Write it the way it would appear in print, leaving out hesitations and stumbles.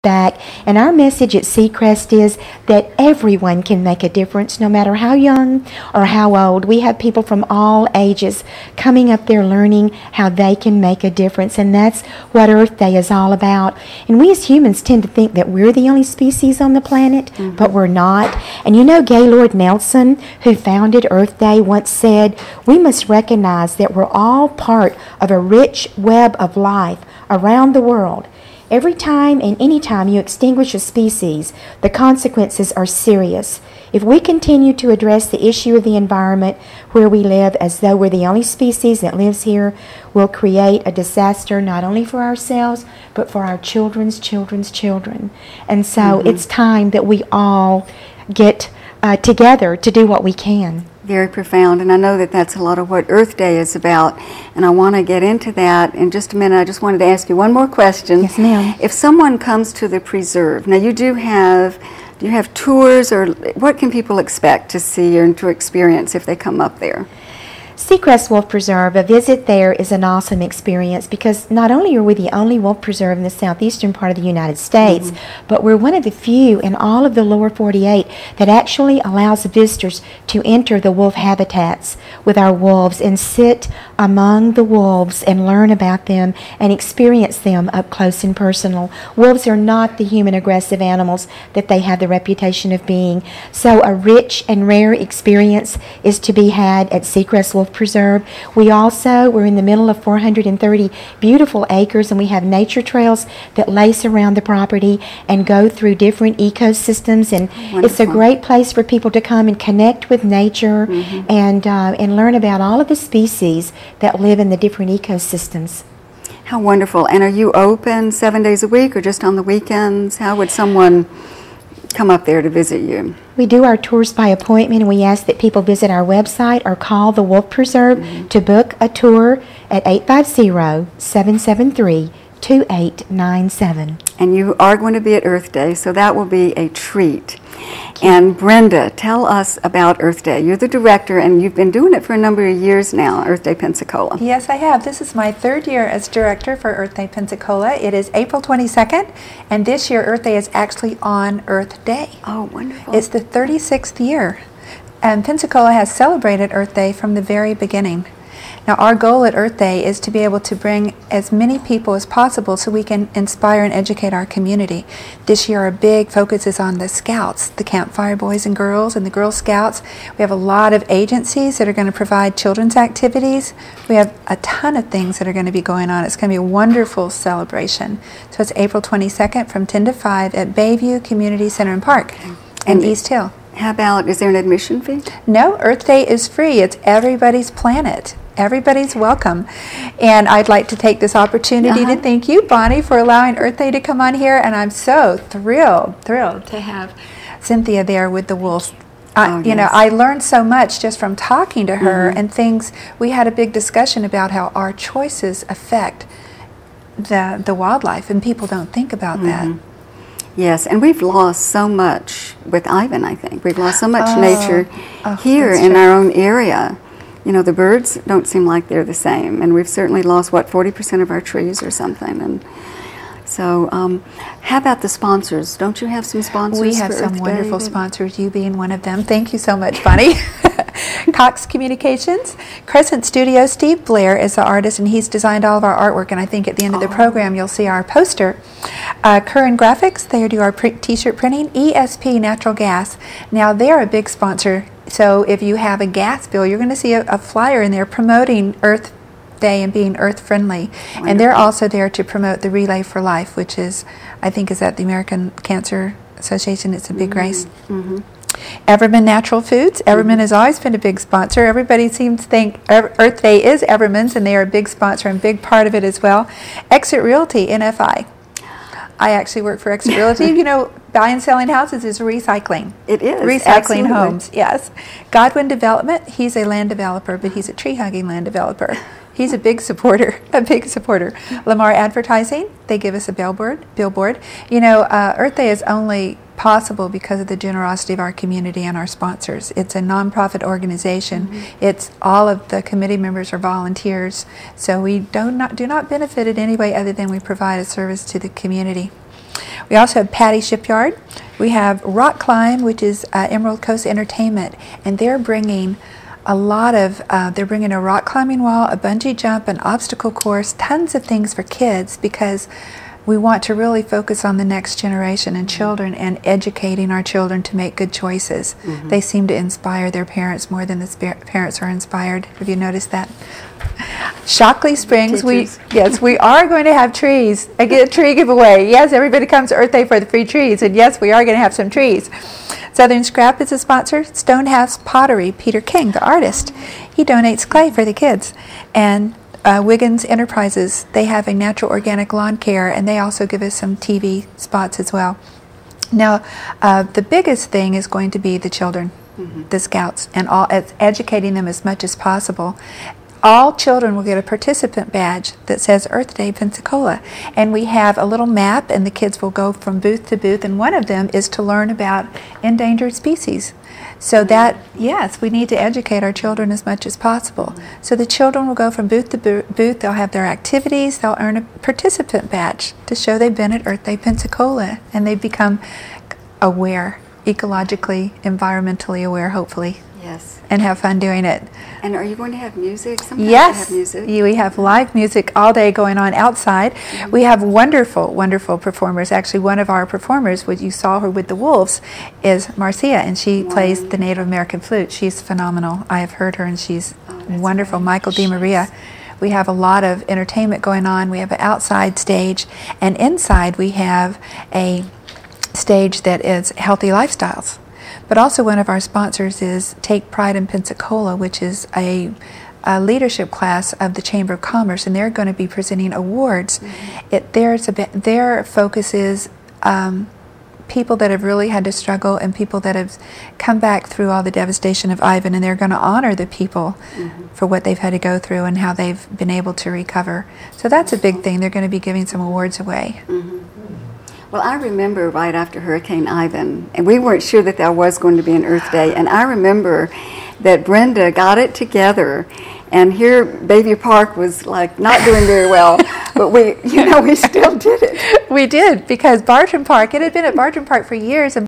back. And our message at Seacrest is that everyone can make a difference, no matter how young or how old. We have people from all ages coming up there learning how they can make a difference, and that's what Earth Day is all about. And we as humans tend to think that we're the only species on the planet, but we're not. And you know, Gaylord Nelson, who founded Earth Day, once said, "We must recognize that we're all part of a rich web of life around the world. Every time and any time you extinguish a species, the consequences are serious. If we continue to address the issue of the environment where we live as though we're the only species that lives here, we'll create a disaster not only for ourselves, but for our children's children's children." And so it's time that we all get together to do what we can. Very profound, and I know that that's a lot of what Earth Day is about, and I want to get into that in just a minute. I just wanted to ask you one more question. Yes, ma'am. If someone comes to the preserve, now do you have tours, or what can people expect to see and to experience if they come up there? Seacrest Wolf Preserve, a visit there is an awesome experience, because not only are we the only wolf preserve in the southeastern part of the United States, but we're one of the few in all of the lower 48 that actually allows visitors to enter the wolf habitats with our wolves and sit among the wolves and learn about them and experience them up close and personal. Wolves are not the human aggressive animals that they have the reputation of being. So a rich and rare experience is to be had at Seacrest Wolf Preserve. We're in the middle of 430 beautiful acres, and we have nature trails that lace around the property and go through different ecosystems, and it's a great place for people to come and connect with nature and learn about all of the species that live in the different ecosystems. How wonderful. And are you open 7 days a week or just on the weekends? How would someone come up there to visit you? We do our tours by appointment, and we ask that people visit our website or call the Wolf Preserve to book a tour at 850-773-2897. And you are going to be at Earth Day, so that will be a treat. And Brenda, tell us about Earth Day. You're the director, and you've been doing it for a number of years now, Earth Day Pensacola. Yes, I have. This is my third year as director for Earth Day Pensacola. It is April 22nd, and this year Earth Day is actually on Earth Day. Oh, wonderful. It's the 36th year, and Pensacola has celebrated Earth Day from the very beginning. Now, our goal at Earth Day is to be able to bring as many people as possible so we can inspire and educate our community. This year, our big focus is on the Scouts, the Campfire Boys and Girls and the Girl Scouts. We have a lot of agencies that are going to provide children's activities. We have a ton of things that are going to be going on. It's going to be a wonderful celebration. So it's April 22nd from 10 to 5 at Bayview Community Center and Park in East Hill. How about, is there an admission fee? No, Earth Day is free. It's everybody's planet. Everybody's welcome. And I'd like to take this opportunity to thank you, Bonnie, for allowing Earth Day to come on here. And I'm so thrilled to have Cynthia there with the wolves. You know, I learned so much just from talking to her and things. We had a big discussion about how our choices affect the wildlife, and people don't think about that. Yes, and we've lost so much with Ivan, I think. We've lost so much nature here in our own area. You know, the birds don't seem like they're the same, and we've certainly lost, what, 40% of our trees or something. And so, how about the sponsors? Don't you have some sponsors? We have some wonderful sponsors, you being one of them. Thank you so much, Bonnie. Cox Communications, Crescent Studio. Steve Blair is the artist, and he's designed all of our artwork, and I think at the end of the program you'll see our poster. Curran Graphics, they do our t-shirt printing. ESP Natural Gas, now they're a big sponsor, so if you have a gas bill, you're going to see a flyer in there promoting Earth Day and being earth friendly. Wonderful. And they're also there to promote the Relay for Life, which is, I think, is at the American Cancer Association. It's a big race. Everman Natural Foods. Everman has always been a big sponsor. Everybody seems to think Earth Day is Everman's, and they are a big sponsor and big part of it as well. Exit Realty, NFI. I actually work for Exit Realty. You know, buying and selling houses is recycling. It is. Recycling homes, yes. Godwin Development, he's a land developer, but he's a tree-hugging land developer. He's a big supporter, Lamar Advertising, they give us a billboard. You know, Earth Day is only possible because of the generosity of our community and our sponsors. It's a nonprofit organization. It's all of the committee members are volunteers, so we do not benefit in any way other than we provide a service to the community. We also have Patty Shipyard. We have Rock Climb, which is Emerald Coast Entertainment, and they're bringing a lot of, they're bringing a rock climbing wall, a bungee jump, an obstacle course, tons of things for kids, because we want to really focus on the next generation and children and educating our children to make good choices. They seem to inspire their parents more than the parents are inspired. Have you noticed that? Shockley Springs, yes, we are going to have trees. I get a tree giveaway. Yes, everybody comes to Earth Day for the free trees, and yes, we are going to have some trees. Southern Scrap is a sponsor. Stonehouse Pottery, Peter King, the artist, he donates clay for the kids. And Wiggins Enterprises, they have a natural organic lawn care, and they also give us some TV spots as well. Now, the biggest thing is going to be the children, the scouts, and educating them as much as possible. All children will get a participant badge that says Earth Day Pensacola, and we have a little map, and the kids will go from booth to booth, and one of them is to learn about endangered species. So that, yes, we need to educate our children as much as possible. So the children will go from booth to booth, they'll have their activities, they'll earn a participant badge to show they've been at Earth Day Pensacola, and they become aware, ecologically, environmentally aware, hopefully. Yes. And have fun doing it. And are you going to have music? Sometimes yes. Have music. We have live music all day going on outside. We have wonderful, wonderful performers. Actually, one of our performers, what you saw her with the wolves, is Marcia, and she plays the Native American flute. She's phenomenal. I have heard her, and she's wonderful. Great. Michael DiMaria. We have a lot of entertainment going on. We have an outside stage, and inside we have a stage that is healthy lifestyles. But also one of our sponsors is Take Pride in Pensacola, which is a leadership class of the Chamber of Commerce, and they're going to be presenting awards. Their focus is people that have really had to struggle and people that have come back through all the devastation of Ivan, and they're going to honor the people for what they've had to go through and how they've been able to recover. So that's a big thing. They're going to be giving some awards away. Well, I remember right after Hurricane Ivan, and we weren't sure that there was going to be an Earth Day, and I remember that Brenda got it together, and here Bayview Park was like not doing very well, but we still did it. We did, because Bartram Park, it had been at Bartram Park for years, and